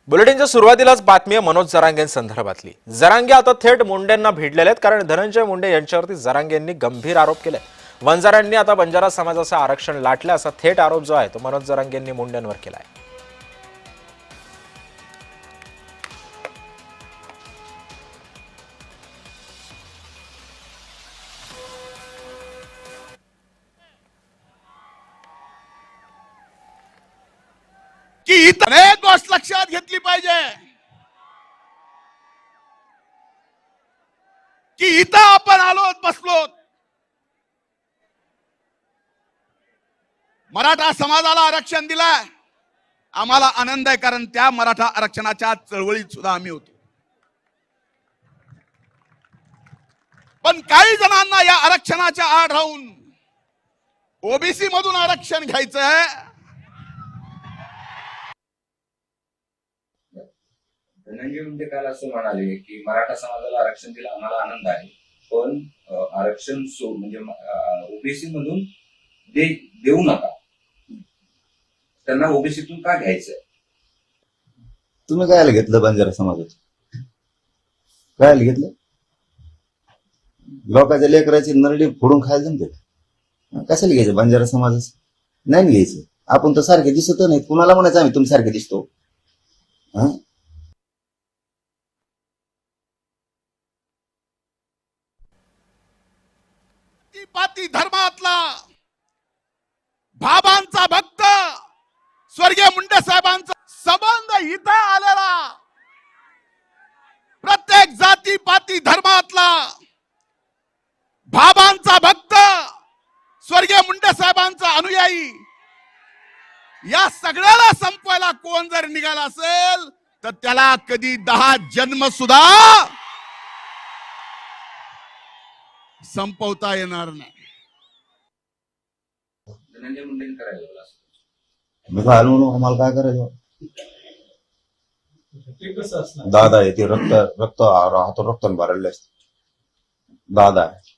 बुलेटिनच्या सुरुवातीलाच बातमी आहे मनोज जरांगेंसंदर्भातली। जरांगे आता थेट मुंडेंना भिडलेले आहेत, कारण धनंजय मुंडे यांच्यावरती जरांगेंनी गंभीर आरोप केले। वंजारांनी आता बंजारा समाजाचं आरक्षण लाटलं असा थेट आरोप जो आहे तो मनोज जरांगेंनी मुंडेंवर केला आहे। की इथं एक गोष्ट लक्षात घेतली पाहिजे की इथं आपण आलो बसलो, मराठा समाजाला आरक्षण दिलंय, आम्हाला आनंद आहे, कारण त्या मराठा आरक्षणाच्या चळवळीत सुद्धा आम्ही होतो। पण काही जणांना या आरक्षणाच्या आड राहून ओबीसी मधून आरक्षण घ्यायचंय। धनंजय मुंडे काल असं म्हणाले की मराठा समाजाला आरक्षण दिलं आम्हाला आनंद आहे, पण आरक्षण म्हणजे ओबीसी मधून देऊ नका, त्यांना ओबीसीतून का घ्यायचंय? तुम्ही काय घेतलं बंजारा समाजाचं? काय घेतलं? लोकांच्या लेकराची नरडी फोडून खायला जमते? कशाला घ्यायचं बंजारा समाजाचं? नाही घ्यायचं। आपण तर सारखे दिसत नाही, कुणाला म्हणायचं आम्ही तुम्ही सारखे दिसतो? पाती धर्मातला बाबांचा भक्त स्वर्गीय मुंडे साहेबांचा संबंध इथं आलेला, प्रत्येक जाती पाती धर्मातला बाबांचा भक्त स्वर्गीय मुंडे साहेबांचा अनुयायी, या सगळ्याला संपवायला कोण जर निघाला असेल तर त्याला कधी 10 जन्म सुद्धा संपवता येणार नाही। धनंजय मुंडेंनी करायला मी काय म्हणून आम्हाला काय करायचं? दादा आहे ते रक्त रक्त हातून रक्ताने भरलेले असते। दादा आहे